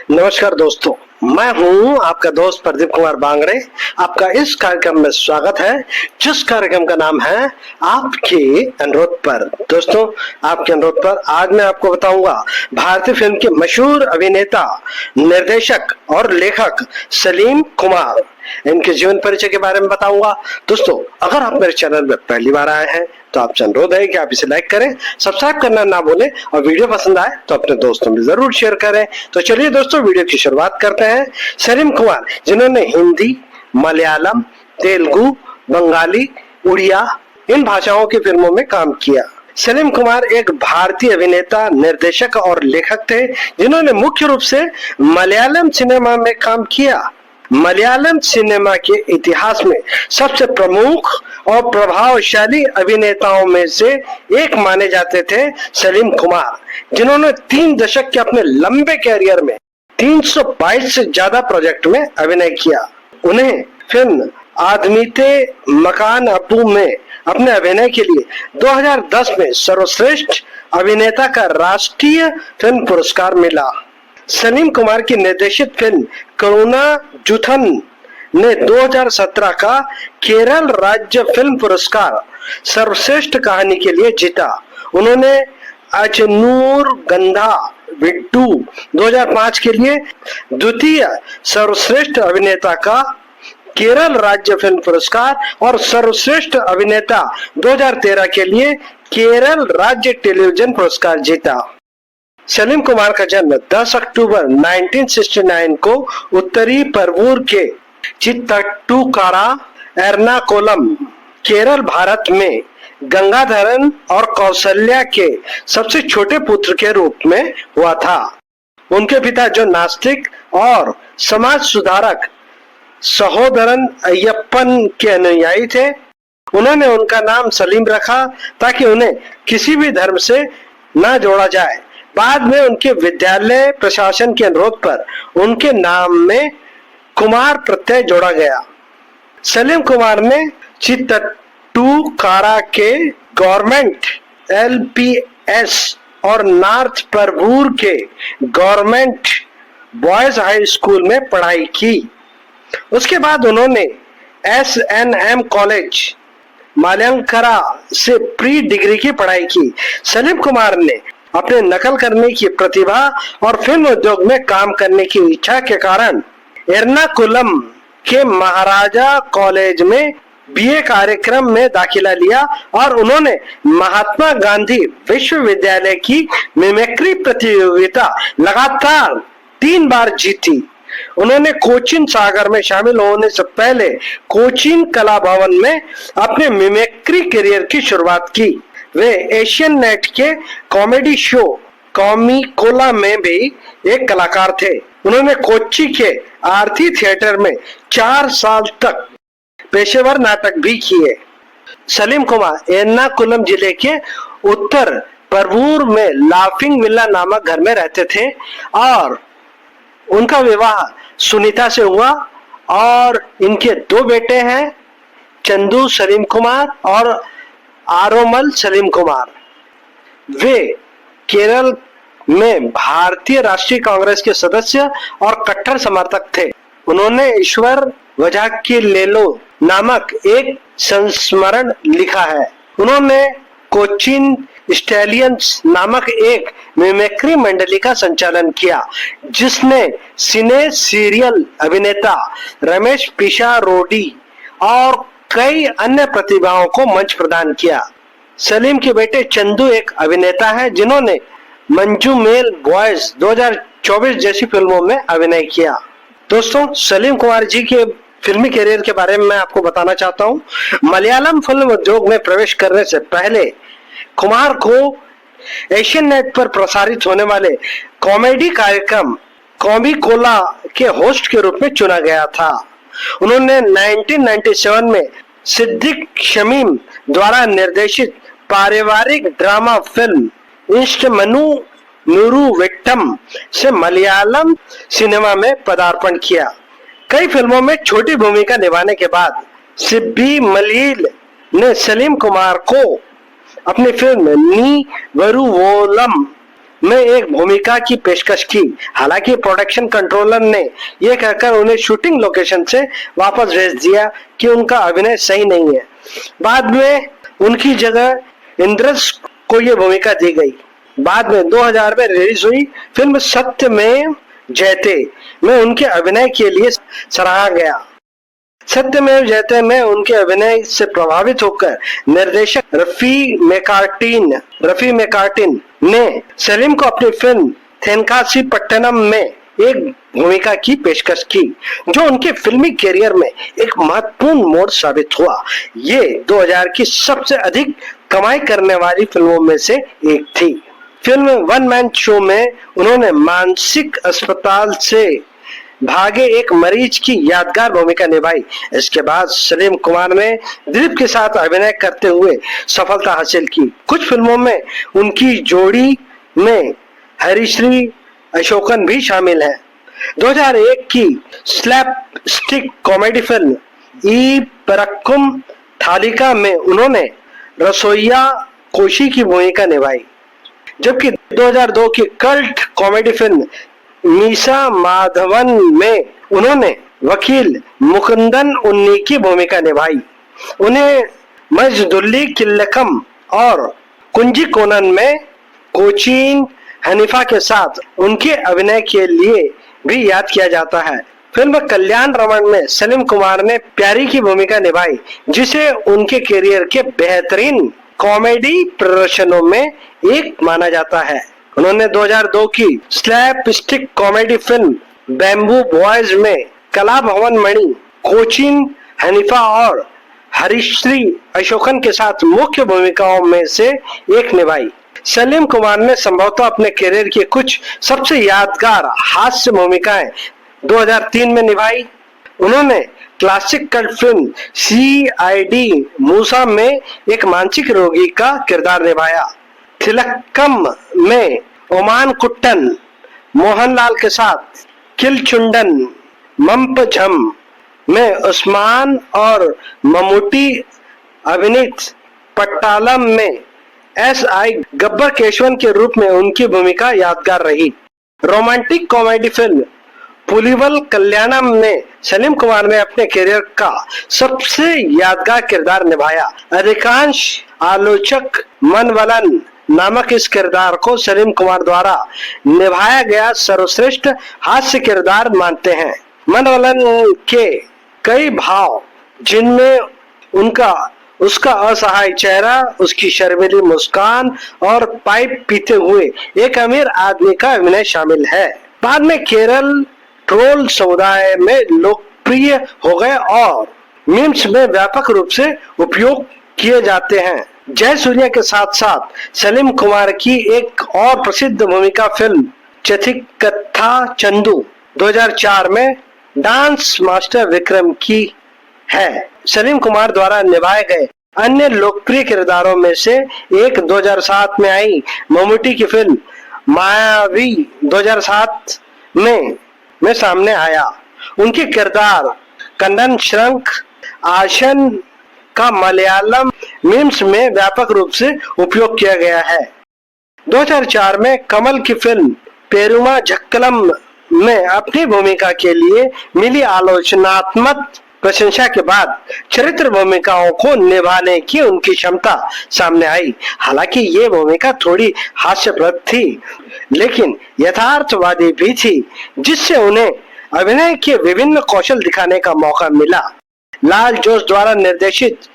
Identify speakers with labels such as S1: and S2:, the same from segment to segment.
S1: नमस्कार दोस्तों, मैं हूं आपका दोस्त प्रदीप कुमार बांगड़े। आपका इस कार्यक्रम में स्वागत है, जिस कार्यक्रम का नाम है आपके अनुरोध पर। दोस्तों, आपके अनुरोध पर आज मैं आपको बताऊंगा भारतीय फिल्म के मशहूर अभिनेता, निर्देशक और लेखक सलीम कुमार, इनके जीवन परिचय के बारे में बताऊंगा। दोस्तों, अगर आप मेरे चैनल में पहली बार आए हैं तो आपसे अनुरोध है कि आप इसे लाइक करें, सब्सक्राइब करना ना भूलें और वीडियो पसंद आए तो अपने दोस्तों में जरूर शेयर करें। तो चलिए दोस्तों, वीडियो की शुरुआत करते हैं। सलीम कुमार, जिन्होंने हिंदी, मलयालम, तेलुगु, बंगाली, उड़िया इन भाषाओं की फिल्मों में काम किया। सलीम कुमार एक भारतीय अभिनेता, निर्देशक और लेखक थे, जिन्होंने मुख्य रूप से मलयालम सिनेमा में काम किया। मलयालम सिनेमा के इतिहास में सबसे प्रमुख और प्रभावशाली अभिनेताओं में से एक माने जाते थे सलीम कुमार, जिन्होंने 3 दशक के अपने लंबे कैरियर में 322 से ज्यादा प्रोजेक्ट में अभिनय किया। उन्हें फिल्म आदमीते मकान अब्बू में अपने अभिनय के लिए 2010 में सर्वश्रेष्ठ अभिनेता का राष्ट्रीय फिल्म पुरस्कार मिला। सलीम कुमार की निर्देशित फिल्म करुणा जुथन ने 2017 का केरल राज्य फिल्म पुरस्कार सर्वश्रेष्ठ कहानी के लिए जीता। उन्होंने अचनूर गंधा विड्डू 2005 के लिए द्वितीय सर्वश्रेष्ठ अभिनेता का केरल राज्य फिल्म पुरस्कार और सर्वश्रेष्ठ अभिनेता 2013 के लिए केरल राज्य टेलीविजन पुरस्कार जीता। सलीम कुमार का जन्म 10 अक्टूबर 1969 को उत्तरी परवूर के चित्तट्टूकारा, एर्नाकुलम, केरल, भारत में गंगाधरन और कौशल्या के सबसे छोटे पुत्र के रूप में हुआ था। उनके पिता, जो नास्तिक और समाज सुधारक सहोदरन अय्यप्पन के अनुयायी थे, उन्होंने उनका नाम सलीम रखा ताकि उन्हें किसी भी धर्म से न जोड़ा जाए। बाद में उनके विद्यालय प्रशासन के अनुरोध पर उनके नाम में कुमार प्रत्यय जोड़ा गया। सलीम कुमार ने चित्तट्टूकारा के गवर्नमेंट LPS और नॉर्थ परवूर के गवर्नमेंट बॉयज हाई स्कूल में पढ़ाई की। उसके बाद उन्होंने SNM कॉलेज मालयंकरा से प्री डिग्री की पढ़ाई की। सलीम कुमार ने अपने नकल करने की प्रतिभा और फिल्म उद्योग में काम करने की इच्छा के कारण एर्नाकुलम के महाराजा कॉलेज में BA कार्यक्रम में दाखिला लिया और उन्होंने महात्मा गांधी विश्वविद्यालय की मिमिक्री प्रतियोगिता लगातार 3 बार जीती। उन्होंने कोचीन सागर में शामिल होने से पहले कोचीन कला भवन में अपने मिमिक्री करियर की शुरुआत की। वे एशियन नेट के कॉमेडी शो कॉमिकोला में भी एक कलाकार थे। उन्होंने कोच्चि के आरती थिएटर में 4 साल तक पेशेवर नाटक भी किए। सलीम कुमार एर्नाकुलम जिले के उत्तर परवूर में लाफिंग विला नामक घर में रहते थे और उनका विवाह सुनीता से हुआ और इनके 2 बेटे हैं, चंदू सलीम कुमार और आरोमल सलीम कुमार। वे केरल में भारतीय राष्ट्रीय कांग्रेस के सदस्य और कट्टर समर्थक थे। उन्होंने ईश्वर वजाकिलेलो नामक एक संस्मरण लिखा है। उन्होंने कोचीन स्टैलियंस नामक एक मिमिक्री मंडली का संचालन किया, जिसने सिने सीरियल अभिनेता रमेश पिशारोडी और कई अन्य प्रतिभाओं को मंच प्रदान किया। सलीम के बेटे चंदू एक अभिनेता है, जिन्होंने मंजूमेल बॉयज 2024 जैसी फिल्मों में अभिनय किया। दोस्तों, सलीम कुमार जी के फिल्मी करियर के बारे में मैं आपको बताना चाहता हूँ। मलयालम फिल्म उद्योग में प्रवेश करने से पहले कुमार को एशियन नेट पर प्रसारित होने वाले कॉमेडी कार्यक्रम कॉमिकोला के होस्ट के रूप में चुना गया था। उन्होंने 1997 में सिद्दीक शमीम द्वारा निर्देशित पारिवारिक ड्रामा फिल्म इष्टमनु नुरुवेट्टम से मलयालम सिनेमा में पदार्पण किया। कई फिल्मों में छोटी भूमिका निभाने के बाद सिब्बी मलील ने सलीम कुमार को अपनी फिल्म नी वरुवोलम में एक भूमिका की पेशकश की। हालांकि प्रोडक्शन कंट्रोलर ने यह कहकर उन्हें शूटिंग लोकेशन से वापस भेज दिया कि उनका अभिनय सही नहीं है। बाद में उनकी जगह इंद्रस को यह भूमिका दी गई। बाद में 2000 में रिलीज हुई फिल्म सत्यमेव जयते में उनके अभिनय के लिए सराहा गया। सत्यमेव जयते में उनके अभिनय से प्रभावित होकर निर्देशक रफी मैकार्टिन ने सलीम को अपनी फिल्म थेनकासी पट्टनम में एक भूमिका की पेशकश की, जो उनके फिल्मी करियर में एक महत्वपूर्ण मोड़ साबित हुआ। ये 2000 की सबसे अधिक कमाई करने वाली फिल्मों में से एक थी। फिल्म वन मैन शो में उन्होंने मानसिक अस्पताल से भागे एक मरीज की यादगार भूमिका निभाई। इसके बाद सलीम कुमार ने दिलीप के साथ अभिनय करते हुए सफलता हासिल की। कुछ फिल्मों में उनकी जोड़ी में हरिश्री अशोकन भी शामिल है। 2001 की स्लैपस्टिक कॉमेडी फिल्म ई परक्कुम थालिका में उन्होंने रसोइया कोशी की भूमिका निभाई, जबकि 2002 की cult comedy film Misa Madhavan में उन्होंने वकील मुकुंदन उन्नी की भूमिका निभाई। उन्हें मजदुल्ली किल्लकम और कुंजी कोनन में कोचीन हनीफा के साथ उनके अभिनय के लिए भी याद किया जाता है। फिल्म कल्याण रमन में सलीम कुमार ने प्यारी की भूमिका निभाई, जिसे उनके करियर के बेहतरीन कॉमेडी प्रदर्शनों में एक माना जाता है। उन्होंने 2002 की slapstick comedy film bamboo boys में कला भवन मणि, कोचिन हनीफा और हरिश्री अशोकन के साथ मुख्य भूमिकाओं में से एक निभाई। सलीम कुमार ने संभवतः अपने करियर की कुछ सबसे यादगार हास्य भूमिकाएं 2003 में निभाई। उन्होंने क्लासिक कल्ट फिल्म CID मूसा में एक मानसिक रोगी का किरदार निभाया। थिलक्कम में ओमान कुट्टन मोहनलाल के साथ, किलचुंडन मंपझम में उस्मान और मम्मूटी अभिनीत पट्टालम में SI गब्बर केशवन के रूप में उनकी भूमिका यादगार रही। रोमांटिक कॉमेडी फिल्म पुलिवल कल्याणम में सलीम कुमार ने अपने करियर का सबसे यादगार किरदार निभाया। अधिकांश आलोचक मनवलन नामक इस किरदार को सलीम कुमार द्वारा निभाया गया सर्वश्रेष्ठ हास्य किरदार मानते हैं। मनवलन के कई भाव, जिनमें उसका असहाय चेहरा, उसकी शर्मीली मुस्कान और पाइप पीते हुए एक अमीर आदमी का अभिनय शामिल है, बाद में केरल ट्रोल समुदाय में लोकप्रिय हो गए और मीम्स में व्यापक रूप से उपयोग किए जाते हैं। जय सूर्या के साथ साथ सलीम कुमार की एक और प्रसिद्ध भूमिका फिल्म चथिकथा चंदू 2004 में डांस मास्टर विक्रम की है। सलीम कुमार द्वारा निभाए गए अन्य लोकप्रिय किरदारों में से एक 2007 में आई मम्मूटी की फिल्म मायावी 2007 में सामने आया। उनके किरदार कन्नन श्रंख आशन का मलयालम मीम्स में व्यापक रूप से उपयोग किया गया है। 2004 में कमल की फिल्म पेरुमा झक्कलम में अपनी भूमिका के लिए मिली आलोचनात्मक प्रशंसा के बाद चरित्र भूमिकाओं को निभाने की उनकी क्षमता सामने आई। हालांकि ये भूमिका थोड़ी हास्यप्रद थी, लेकिन यथार्थवादी भी थी, जिससे उन्हें अभिनय के विभिन्न कौशल दिखाने का मौका मिला। लाल जोश द्वारा निर्देशित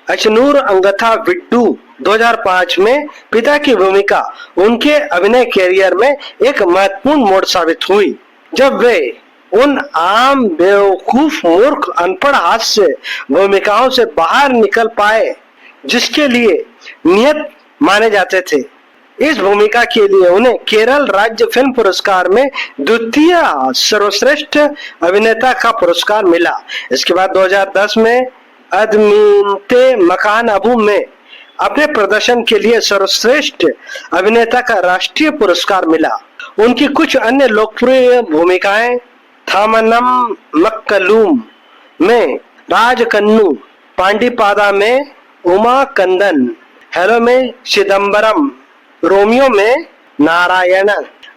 S1: अचनूर अंगथा विड्डू 2005 में पिता की भूमिका उनके अभिनय करियर में एक महत्वपूर्ण मोड़ साबित हुई, जब वे उन आम बेवकूफ मूर्ख अनपढ़ हास्य भूमिकाओं से बाहर निकल पाए जिसके लिए नियत माने जाते थे। इस भूमिका के लिए उन्हें केरल राज्य फिल्म पुरस्कार में द्वितीय सर्वश्रेष्ठ अभिनेता का पुरस्कार मिला। इसके बाद 2010 में अदमीनते मकान अबू में अपने प्रदर्शन के लिए सर्वश्रेष्ठ अभिनेता का राष्ट्रीय पुरस्कार मिला। उनकी कुछ अन्य लोकप्रिय भूमिकाएं थामनम मक्कलूम में राजकन्नू, पांडीपादा में उमा कंदन, हेलो में चिदम्बरम, रोमियो में नारायण,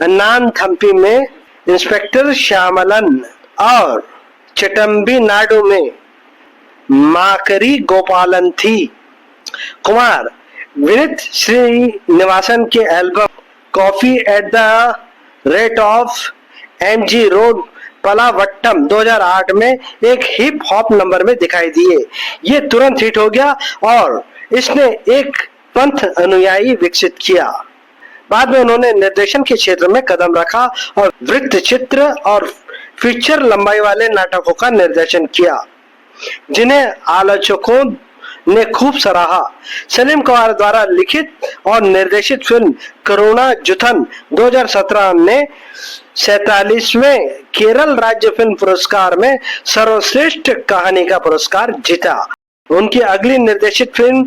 S1: नान थम्पी में इंस्पेक्टर श्यामलन और चटम्बी नाडु में माकरी गोपालन थी। कुमार विनीत श्रीनिवासन के album coffee at the rate of MG road Palavattam 2008 में एक हिप हॉप नंबर में दिखाई दिए। ये तुरंत हिट हो गया और इसने एक पंथ अनुयायी विकसित किया। बाद में उन्होंने निर्देशन के क्षेत्र में कदम रखा और वृत्त चित्र और फीचर लंबाई वाले नाटकों का निर्देशन किया, जिन्हें आलोचकों ने खूब सराहा। सलीम कुमार द्वारा लिखित और निर्देशित फिल्म करुणा जुथन 2017 ने 47वें केरल राज्य फिल्म पुरस्कार में सर्वश्रेष्ठ कहानी का पुरस्कार जीता। उनकी अगली निर्देशित फिल्म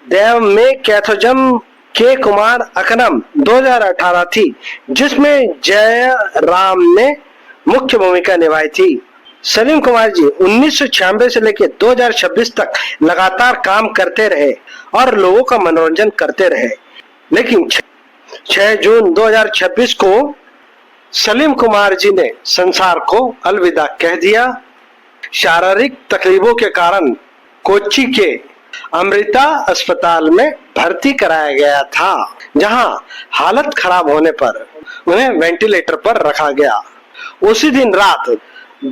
S1: देव में कैथोजम के कुमार अकनम 2018 थी, जिसमें जय राम ने मुख्य भूमिका निभाई थी। सलीम कुमार जी 1996 से लेकर 2026 तक लगातार काम करते रहे और लोगों का मनोरंजन करते रहे, लेकिन 6 जून 2026 को सलीम कुमार जी ने संसार को अलविदा कह दिया। शारीरिक तकलीफों के कारण कोच्चि के अमृता अस्पताल में भर्ती कराया गया था, जहां हालत खराब होने पर उन्हें वेंटिलेटर पर रखा गया। उसी दिन रात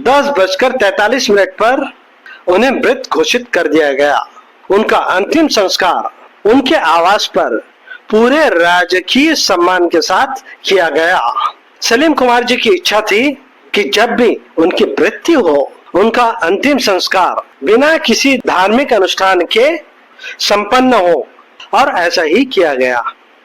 S1: 10:43 पर उन्हें मृत घोषित कर दिया गया। उनका अंतिम संस्कार उनके आवास पर पूरे राजकीय सम्मान के साथ किया गया। सलीम कुमार जी की इच्छा थी कि जब भी उनकी मृत्यु हो, उनका अंतिम संस्कार बिना किसी धार्मिक अनुष्ठान के संपन्न हो, और ऐसा ही किया गया।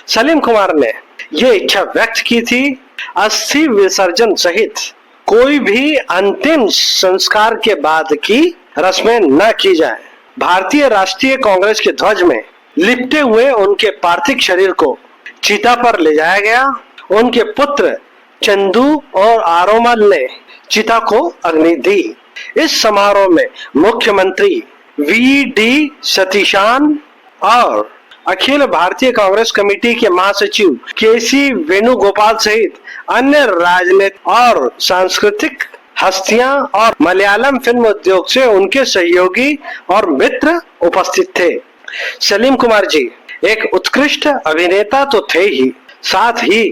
S1: सलीम कुमार ने ये इच्छा व्यक्त की थी। अस्थि विसर्जन सहित कोई भी अंतिम संस्कार के बाद की रस्में न की जाए। भारतीय राष्ट्रीय कांग्रेस के ध्वज में लिपटे हुए उनके पार्थिव शरीर को चिता पर ले जाया गया। उनके पुत्र चंदू और आरोमल ने चिता को अग्नि दी। इस समारोह में मुख्यमंत्री वी.डी. सतीशान और अखिल भारतीय कांग्रेस कमेटी के महासचिव के.सी. वेणुगोपाल सहित अन्य राजनीतिक और सांस्कृतिक हस्तियां और मलयालम फिल्म उद्योग से उनके सहयोगी और मित्र उपस्थित थे। सलीम कुमार जी एक उत्कृष्ट अभिनेता तो थे ही, साथ ही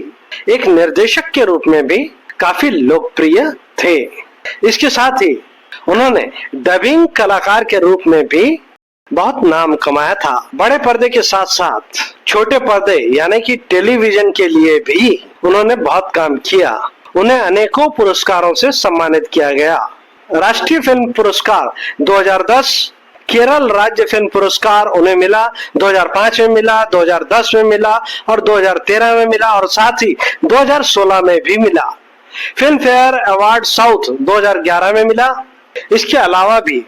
S1: एक निर्देशक के रूप में भी काफी लोकप्रिय थे। इसके साथ ही उन्होंने डबिंग कलाकार के रूप में भी बहुत नाम कमाया था। बड़े पर्दे के साथ साथ छोटे पर्दे यानी कि टेलीविजन के लिए भी उन्होंने बहुत काम किया। उन्हें अनेकों पुरस्कारों से सम्मानित किया गया। राष्ट्रीय फिल्म पुरस्कार 2010, केरल राज्य फिल्म पुरस्कार उन्हें मिला, 2005 में मिला, 2010 में मिला और 2013 में मिला और साथ ही 2016 में भी मिला। फिल्म फेयर अवार्ड साउथ 2011 में मिला। इसके अलावा भी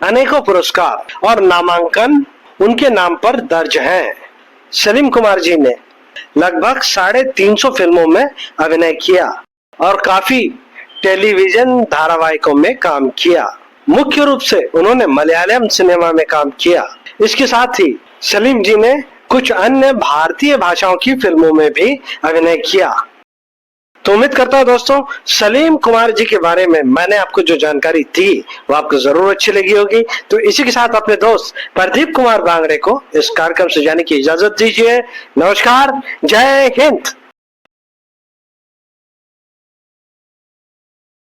S1: अनेकों पुरस्कार और नामांकन उनके नाम पर दर्ज हैं। सलीम कुमार जी ने लगभग 350 फिल्मों में अभिनय किया और काफी टेलीविजन धारावाहिकों में काम किया। मुख्य रूप से उन्होंने मलयालम सिनेमा में काम किया। इसके साथ ही सलीम जी ने कुछ अन्य भारतीय भाषाओं की फिल्मों में भी अभिनय किया। तो उम्मीद करता हूँ दोस्तों, सलीम कुमार जी के बारे में मैंने आपको जो जानकारी दी वो आपको जरूर अच्छी लगी होगी। तो इसी के साथ अपने दोस्त प्रदीप कुमार बांगड़े को इस कार्यक्रम से जाने की इजाजत दीजिए। नमस्कार, जय हिंद।